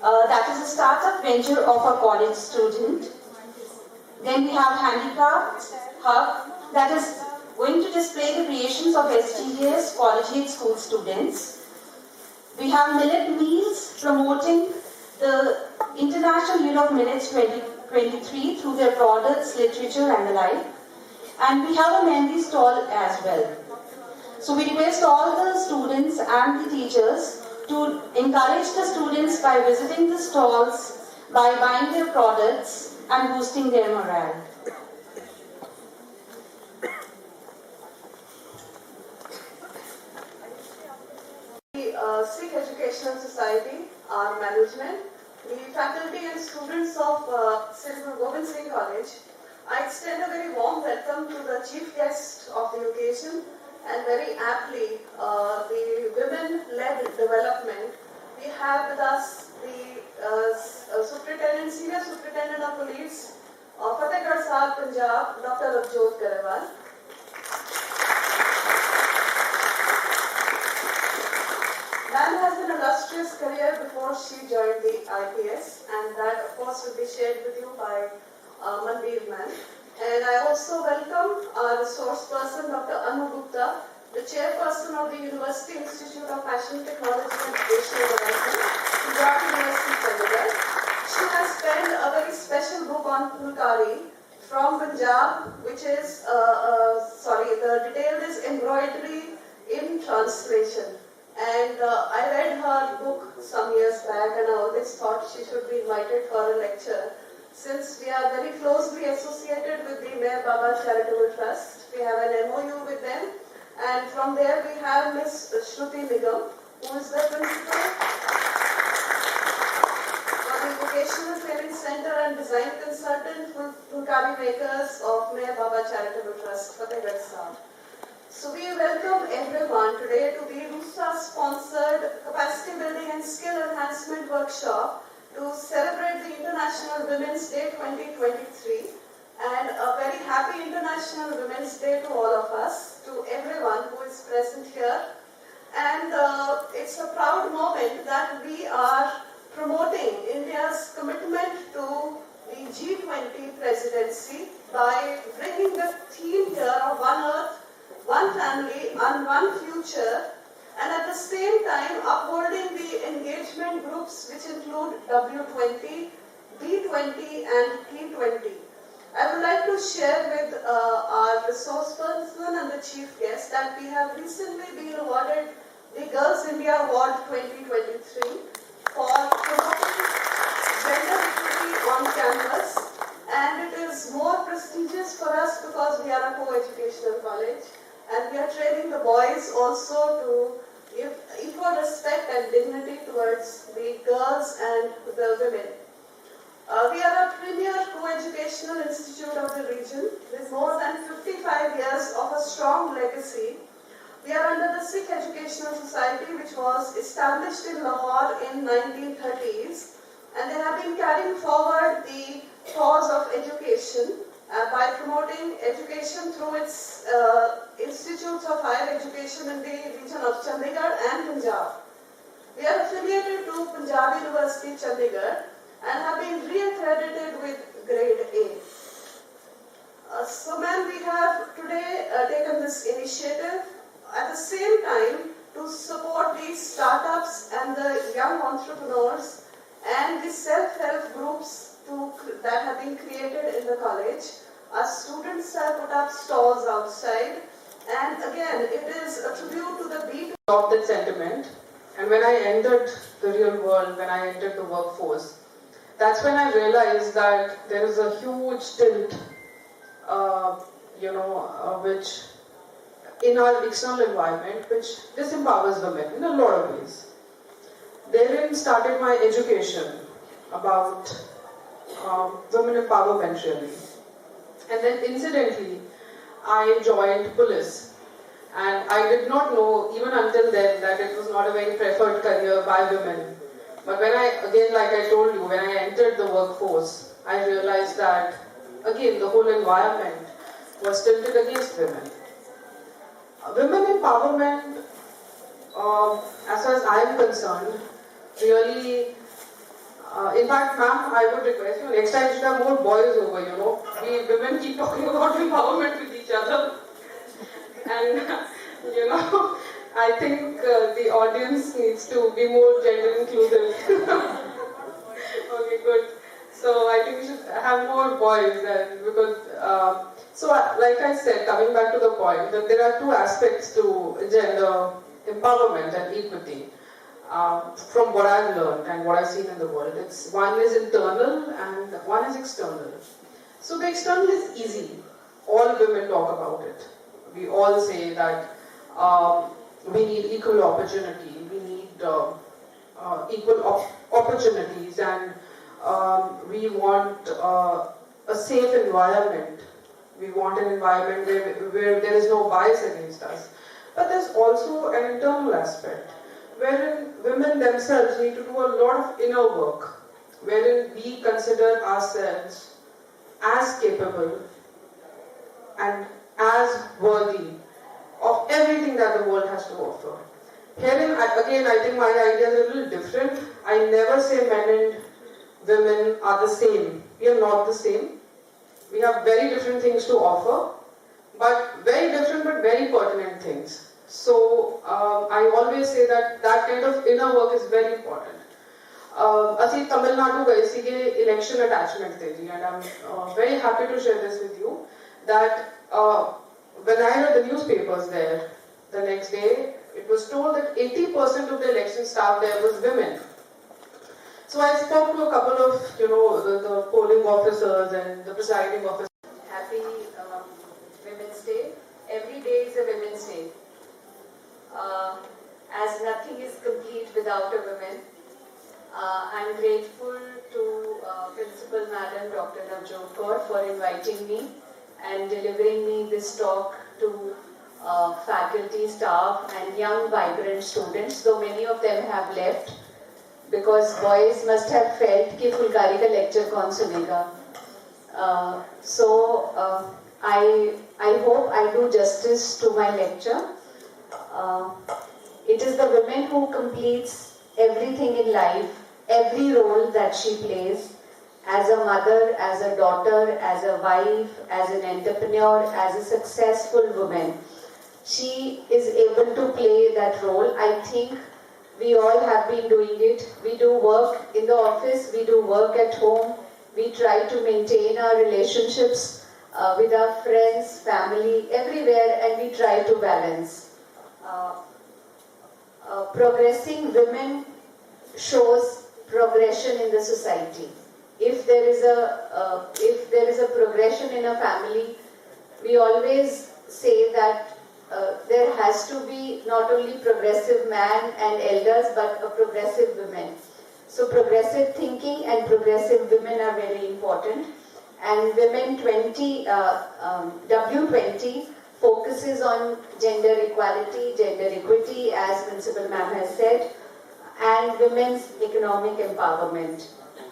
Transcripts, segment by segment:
that is a startup venture of a college student. Then we have Handicraft Hub, that is going to display the creations of STDS collegiate school students. We have Millet Meals promoting the International Year of Millets 2023 through their products, literature and the like. And we have a Mehndi stall as well. So we request all the students and the teachers to encourage the students by visiting the stalls, by buying their products and boosting their morale. The Sikh Educational Society, our management, the faculty and students of Sri Guru Gobind Singh College, I extend a very warm welcome to the chief guest of the occasion and very aptly the women-led development. We have with us the Senior Superintendent of Police of Fatehgarh Sahib, Punjab, Dr. Avjot Garewal. Ma'am has an illustrious career before she joined the IPS, and that of course will be shared with you by Manbir ma'am. And I also welcome our resource person, Dr. Anu Gupta, the chairperson of the University Institute of Fashion Technology and Educational Development, Punjab University, Chandigarh. She has penned a very special book on Fulkari from Punjab, which is, the detail is embroidery in translation. And I read her book some years back, and I always thought she should be invited for a lecture. Since we are very closely associated with the Meher Baba Charitable Trust, we have an MOU with them, and from there we have Ms. Shruti Nigam, who is the principal of the Vocational Training Center and Design Consultant for Fulkari Makers of Meher Baba Charitable Trust, Fatehgarh Sahib. So we welcome everyone today to the RUSA-sponsored Capacity Building and Skill Enhancement Workshop to celebrate the International Women's Day 2023, and a very happy International Women's Day to all of us, to everyone who is present here. And it's a proud moment that we are promoting India's commitment to the G20 presidency by bringing the theme here of One Earth, One Family and One Future, and at the same time upholding the engagement groups which include W20, B20 and T20. I would like to share with our resource person and the chief guest that we have recently been awarded the Girls India Award 2023 for promoting gender equity on campus, and it is more prestigious for us because we are a co-educational college. And we are training the boys also to give equal respect and dignity towards the girls and the women. We are a premier co-educational institute of the region with more than 55 years of a strong legacy. We are under the Sikh Educational Society, which was established in Lahore in 1930s, and they have been carrying forward the cause of education by promoting education through its institutes of higher education in the region of Chandigarh and Punjab. We are affiliated to Punjab University, Chandigarh, and have been re-accredited with grade A. So ma'am, we have today taken this initiative at the same time to support these startups and the young entrepreneurs and the self-help groups that have been created in the college. Our students have put up stalls outside, and again, it is a tribute to the beat of that sentiment. And when I entered the real world, when I entered the workforce, that's when I realized that there is a huge tilt, which in our external environment, which disempowers women in a lot of ways. Therein started my education about women empowerment really. And then incidentally, I joined police. And I did not know, even until then, that it was not a very preferred career by women. But when like I told you, when I entered the workforce, I realized that, again, the whole environment was tilted against women. Women empowerment, as far as I am concerned, really In fact, ma'am, I would request you, next time you should have more boys over, you know. We women keep talking about empowerment with each other. And, you know, I think the audience needs to be more gender inclusive. Okay, good. So I think we should have more boys, and because like I said, coming back to the point, that there are two aspects to gender empowerment and equity. From what I've learned and what I've seen in the world, it's one is internal and one is external. So the external is easy. All women talk about it. We all say that we need equal opportunity. We need equal opportunities, and we want a safe environment. We want an environment where there is no bias against us. But there's also an internal aspect, wherein women themselves need to do a lot of inner work, wherein we consider ourselves as capable and as worthy of everything that the world has to offer. Herein, again, I think my idea is a little different. I never say men and women are the same. We are not the same. We have very different things to offer, but very different but very pertinent things. So I always say that that kind of inner work is very important. ਅਸੀਂ ਤਮਿਲਨਾਡੂ ਗਏ ਸੀਗੇ election attachment ਤੇ ਜੀ, and I'm very happy to share this with you that when I read the newspapers there the next day, it was told that 80% of the election staff there was women. So I spoke to a couple of, you know, the polling officers and the presiding officers. Happy Women's Day. Every day is a Women's Day. As nothing is complete without a woman. I'm grateful to Principal Madam Dr. Navjot Kaur for inviting me and delivering me this talk to faculty, staff and young vibrant students, though many of them have left because boys must have felt कि फुलकारी का lecture कौन सुनेगा. So I hope I do justice to my lecture. It is the women who completes everything in life, every role that she plays, as a mother, as a daughter, as a wife, as an entrepreneur, as a successful woman. She is able to play that role. I think we all have been doing it. We do work in the office, we do work at home, we try to maintain our relationships with our friends, family, everywhere, and we try to balance. Progressing women shows progression in the society. If there is a progression in a family, we always say that there has to be not only progressive man and elders, but a progressive women. So progressive thinking and progressive women are very important. And Women 20, W20 focuses on gender equality, gender equity, as Principal Ma'am has said, and women's economic empowerment.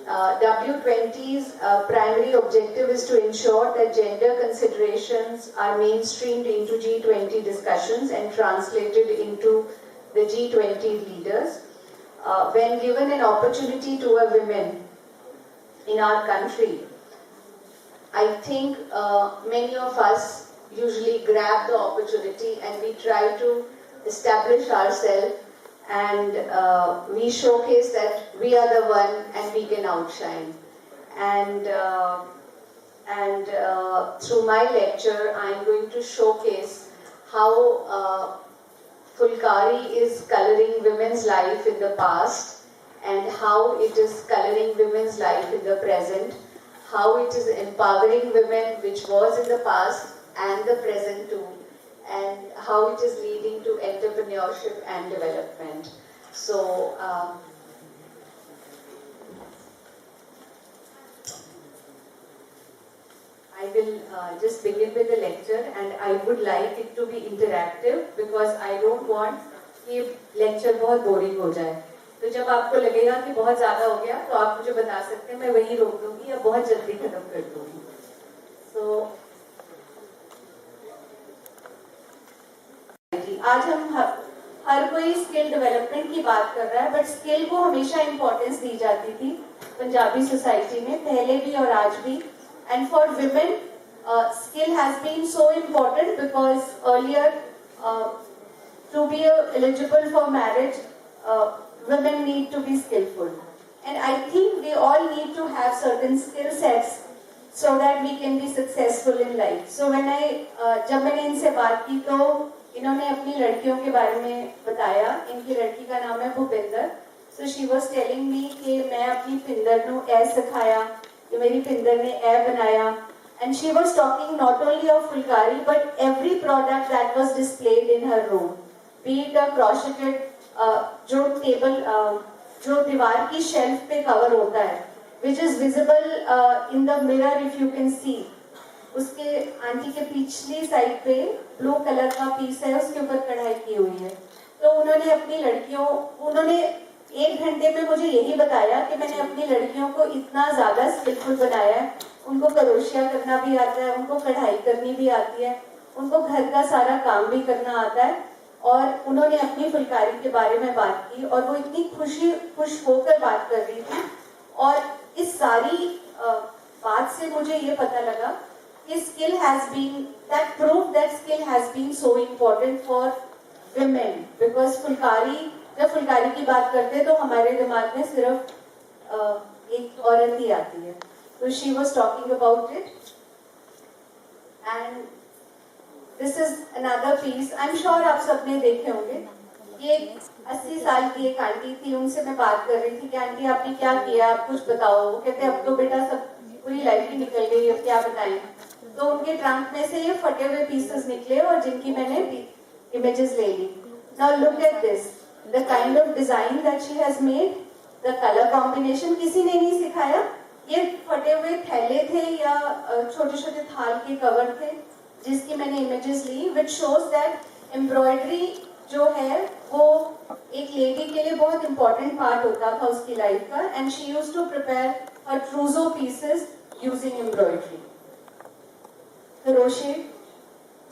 W20's primary objective is to ensure that gender considerations are mainstreamed into G20 discussions and translated into the G20 leaders. When given an opportunity to a woman in our country, I think many of us usually grab the opportunity and we try to establish ourselves, and we showcase that we are the one and we can outshine. And through my lecture, I am going to showcase how Fulkari is coloring women's life in the past and how it is coloring women's life in the present, how it is empowering women, which was in the past and the present too, and how it is leading to entrepreneurship and development. So I will just begin with the lecture, and I would like it to be interactive because I don't want कि lecture बहुत boring हो जाए. तो जब आपको लगेगा कि बहुत ज़्यादा हो गया, तो आप मुझे बता सकते हैं, मैं वहीं रोक दूँगी या बहुत जल्दी खत्म कर दूँगी. So आज हम हर कोई स्किल डेवलपमेंट की बात कर रहा है, बट स्किल को हमेशा इम्पोर्टेंस दी जाती थी. पंजाबी सोसाइटी में, पहले भी और आज भी. And for women skill has been so important because earlier to be eligible for marriage women need to be skillful, and I think we all need to have certain skill sets so that we can be successful in life. So when I जब मैंने इनसे बात की तो इन्होंने अपनी लड़कियों के बारे में बताया. इनकी लड़की का नाम है Bhupinder. So she was telling me कि मैं अपनी पिंदर ਨੂੰ ए सिखाया, कि मेरी पिंदर ने ए बनाया. And she was talking not only of Fulkari but every product that was displayed in her room, be it a crocheted जो टेबल जो दीवार की शेल्फ पे कवर होता है, which is visible in the mirror if you can see. उसके aunty के पिछली साइड पे ब्लू कलर का पीस है, उसके ऊपर कढ़ाई की हुई है. तो उन्होंने अपनी लड़कियों, उन्होंने 1 घंटे में मुझे यही बताया कि मैंने अपनी लड़कियों को इतना ज्यादा स्किलफुल बनाया है. उनको करोशिया करना भी आता है, उनको कढ़ाई करनी भी आती है, उनको घर का सारा काम भी करना आता है. और उन्होंने अपनी फुलकारी के बारे में बात की और वो इतनी खुश होकर बात कर रही थी. और इस सारी बात से मुझे ये पता लगा कि skill has been, that proved that skill has been so important for women, because Phulkari, जब फुलकारी की बात करते हैं तो हमारे दिमाग में सिर्फ एक औरत ही आती है. So she was talking about it, and this is another piece. I'm sure आप सबने देखे होंगे. ये 80 साल की एक आंटी थी, उनसे मैं बात कर रही थी कि आंटी आपने क्या किया, आप कुछ बताओ. वो कहते अब तो बेटा सब पूरी लाइफ ही निकल गई, अब क्या बताएं. तो उनके ट्रंक में से ये फटे हुए पीसेस निकले और जिनकी मैंने इमेजेस ले ली. Now look at this, the kind of design that she has made, the color combination किसी ने नहीं सिखाया. ये फटे हुए थैले थे या छोटे छोटे थाल के कवर थे जिसकी मैंने इमेजेस ली, which shows that embroidery जो है वो एक लेडी के लिए बहुत इंपॉर्टेंट पार्ट होता था उसकी लाइफ का. And she used to prepare her trousseau pieces using embroidery. Crochet,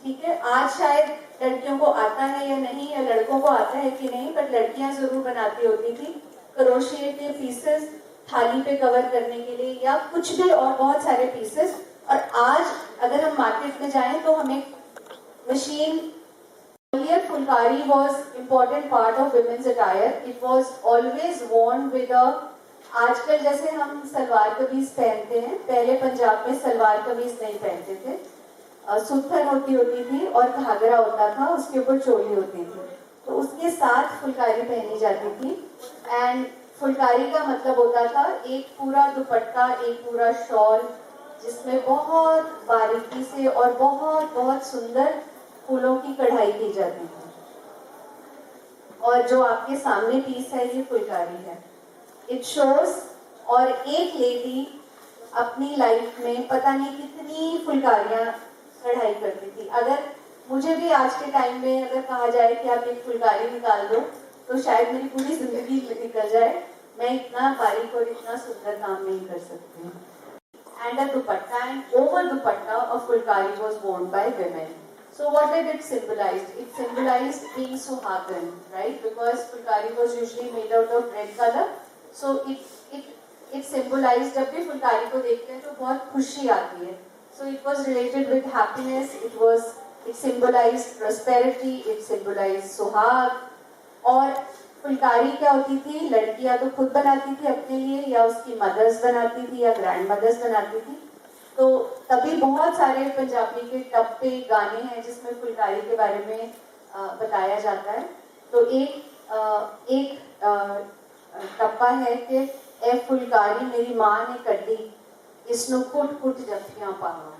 ठीक है, आज शायद लड़कियों को आता है या नहीं, या लड़कों को आता है कि नहीं, बट लड़कियां जरूर बनाती होती थी क्रोशे के पीसेस थाली पे कवर करने के लिए या कुछ भी, और बहुत सारे पीसेस. और आज अगर हम मार्केट में जाएं तो हमें machine, earlier Phulkari was important part of women's attire. It was always worn with a, आजकल जैसे हम सलवार कमीज पहनते हैं, पहले पंजाब में सलवार कमीज नहीं पहनते थे. सुत्थन होती थी और घाघरा होता था, उसके ऊपर चोली होती थी, तो उसके साथ फुलकारी पहनी जाती थी. एंड फुलकारी का मतलब होता था एक पूरा दुपट्टा, एक पूरा शॉल जिसमें बहुत बारीकी से और बहुत बहुत सुंदर फूलों की कढ़ाई की जाती थी. और जो आपके सामने पीस है ये फुलकारी है. इट शोज, और एक लेडी अपनी लाइफ में पता नहीं कितनी फुलकारियां कढ़ाई करती थी. अगर मुझे भी आज के टाइम में अगर कहा जाए कि आप एक फुलकारी निकाल दो तो शायद मेरी पूरी जिंदगी निकल जाए. मैं इतना बारीक और इतना सुंदर काम नहीं कर सकती. And a dupatta, and over dupatta of fulkari was worn by women. So what did it symbolize? It symbolized being suhagan, right? Because fulkari was usually made out of red color. So it symbolized, जब भी फुलकारी को देखते हैं तो बहुत खुशी आती है. So it was related with happiness. It symbolized prosperity. It symbolized सुहाग. और फुलकारी क्या होती थी, लड़कियां तो खुद बनाती थी अपने लिए, या उसकी मदर्स बनाती थी या ग्रैंड मदर्स बनाती थी. तो तभी बहुत सारे पंजाबी के टप्पे गाने हैं जिसमें फुलकारी के बारे में बताया जाता है. तो एक टप्पा है कि ए फुलकारी मेरी माँ ने कड्डी, इसनु कुट कुट जफ्फियां पावा.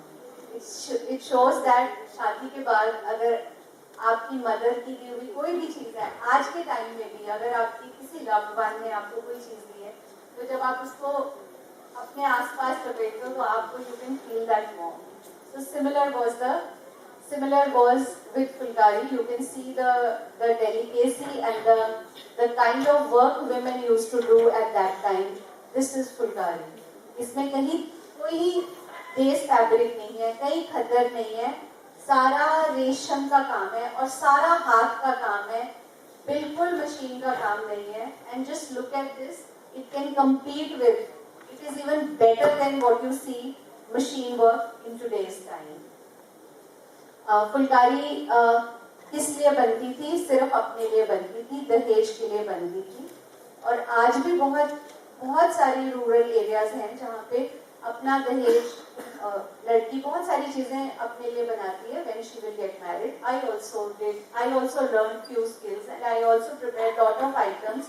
इट शोज दैट शादी के बाद अगर आपकी मदर की दी हुई कोई भी चीज है, आज के टाइम में भी अगर आपकी किसी लव्ड वन ने आपको कोई चीज दी है, तो जब आप उसको अपने आसपास लपेटते हो तो आपको you can feel that warm. So similar was with fulkari. You can see the delicacy and the kind of work women used to do at that time. This is fulkari. इसमें कहीं कोई बेस फैब्रिक नहीं है, कहीं खद्दर नहीं है, सारा रेशम का काम है और सारा हाथ का काम है, बिल्कुल मशीन का काम नहीं है. And just look at this, it can compete with is even better than what you see machine work in today's time. Phulkari किस लिए बनती थी? सिर्फ अपने लिए बनती थी, दहेज के लिए बनती थी। और आज भी बहुत सारी रूरल एरियाज हैं जहाँ पे अपना दहेज लड़की बहुत सारी चीजें अपने लिए बनाती है when she will get married. I also learned few skills and I also prepared lot of items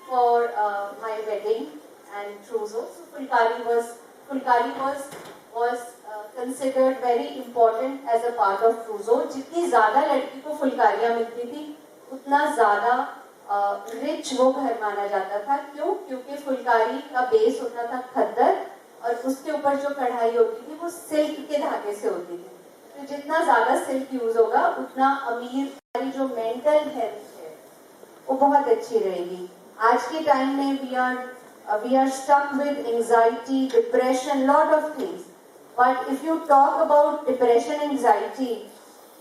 for my wedding and trousseau. So Fulkari was considered very important as a part of trousseau. जितनी ज़्यादा लड़की को फुलकारियाँ मिलती थी उतना ज़्यादा rich वो घर माना जाता था। क्यों? क्योंकि फुलकारी का बेस होता था खद्दर और उसके ऊपर जो कढ़ाई होती थी वो सिल्क के धागे से होती थी। तो जितना ज़्यादा सिल्क यूज होगा उतना अमीर हमारी जो मेंटल हेल्थ है वो बहुत अच्छी रहेगी। आज के टाइम में we are stuck with anxiety, depression, lot of things. But if you talk about depression, anxiety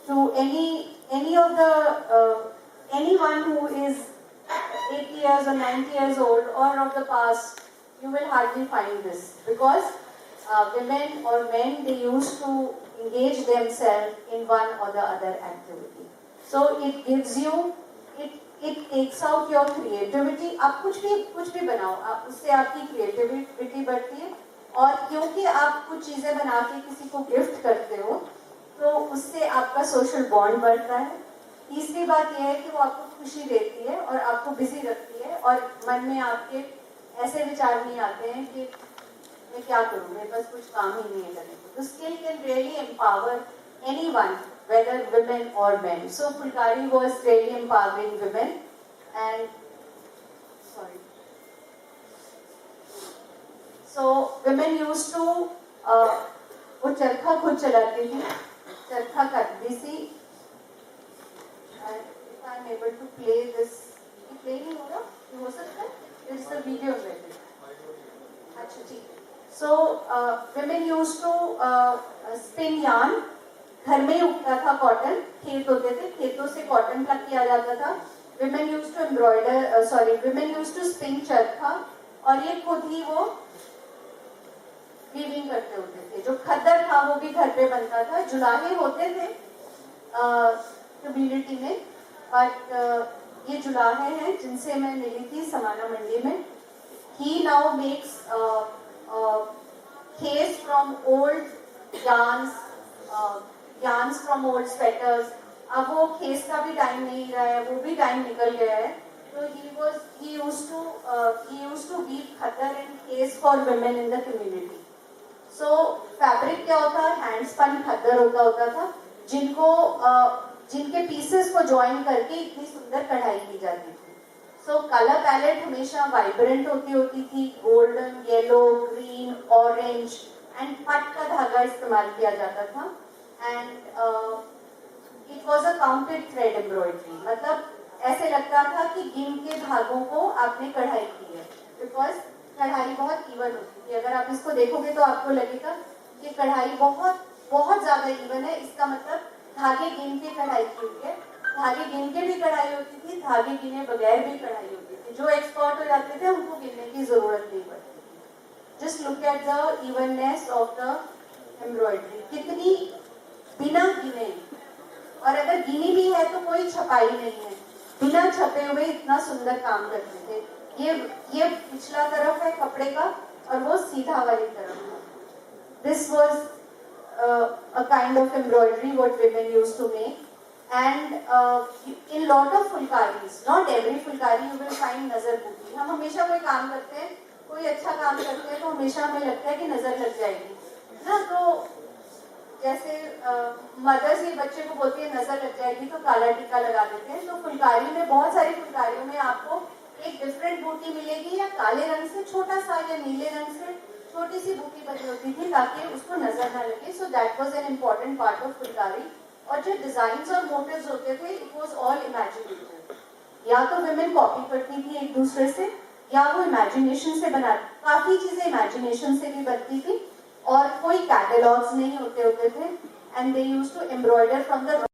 to any of the anyone who is 80 years or 90 years old or of the past, you will hardly find this because women or men, they used to engage themselves in one or the other activity. So it gives you, it takes out your creativity. आप कुछ भी बनाओ, उससे आपकी creativity बढ़ती है और क्योंकि आप कुछ चीजें बना के किसी को गिफ्ट करते हो तो उससे आपका सोशल बॉन्ड बढ़ता है। तीसरी बात यह है कि वो आपको खुशी देती है और आपको बिजी रखती है और मन में आपके ऐसे विचार नहीं आते हैं कि मैं क्या करूँ, मेरे पास कुछ काम ही नहीं है करने को। तो skill can really empower anyone, whether women or men. So Fulkari was really empowering women and so women used to वो चरखा खुद चलाती थी, चरखा करती थी। If I am able to play this, play नहीं होगा, ये हो सकता है? This is a video में। अच्छा ठीक है। So women used to spin yarn. घर में उगता था कॉटन, खेत होते थे, खेतों से कॉटन प्लग किया जाता था। Women used to women used to spin चरखा और ये खुद ही वो वीविंग करते होते थे। जो खद्दर था वो भी घर पे बनता था। जुलाहे होते थे कम्युनिटी में, बट ये जुलाहे हैं जिनसे मैं मिली थी समाना मंडी में। He now makes case from old yarns from old sweaters. अब वो खेस का भी टाइम नहीं रहा है, वो भी टाइम निकल गया है। तो he used to weave khaddar and case for women in the community. So fabric क्या होता है? हैंड स्पन खद्दर होता था जिनके पीसेस को ज्वाइन करके इतनी सुंदर कढ़ाई की जाती थी। सो कलर पैलेट हमेशा वाइब्रेंट होती थी, golden, yellow, green, orange and पट का धागा इस्तेमाल किया जाता था। And it was a counted thread embroidery, मतलब ऐसे लगता था कि गिन के धागों को आपने कढ़ाई की है, बिकॉज कढ़ाई बहुत इवन होती थी। अगर आप इसको देखोगे तो आपको लगेगा कि कढ़ाई बहुत ज्यादा इवन है, इसका मतलब धागे गिन के कढ़ाई की हुई है। धागे गिन के भी कढ़ाई होती थी, धागे गिने बगैर भी कढ़ाई होती थी। जो एक्सपर्ट हो जाते थे उनको गिनने की जरूरत नहीं पड़ती थी। Just look at the evenness of the embroidery, कितनी बिना गिने, और अगर गिनी भी है तो कोई छपाई नहीं है, बिना छपे हुए इतना सुंदर काम करते थे। ये पिछला तरफ है कपड़े का और वो सीधा वाली तरफ है। This was a kind of embroidery what women used to make, and in lot of fulkaris, not every fulkari you will find nazar booty. हम हमेशा कोई काम करते हैं, कोई अच्छा काम करते हैं तो हमेशा हमें लगता है कि नजर लग जाएगी ना। तो जैसे मदर्स ही बच्चे को बोलती है नजर लग जाएगी तो काला टीका लगा देते हैं। तो फुलकारी में बहुत सारी फुलकारियों में आपको एक डिफरेंट बूटी मिलेगी, या काले रंग से छोटा सा या नीले रंग से छोटी सी बूटी बनी होती थी ताकि उसको नजर ना लगे। So that was an important part of Phulkari. और जो डिजाइन और मोटिव्स होते थे इट वाज ऑल इमेजिनेटिव, या तो विमेन कॉपी करती थी एक दूसरे से या वो इमेजिनेशन से बना, काफी चीजें इमेजिनेशन से भी बनती थी और कोई कैटलॉग्स नहीं होते थे। And they used to embroider from the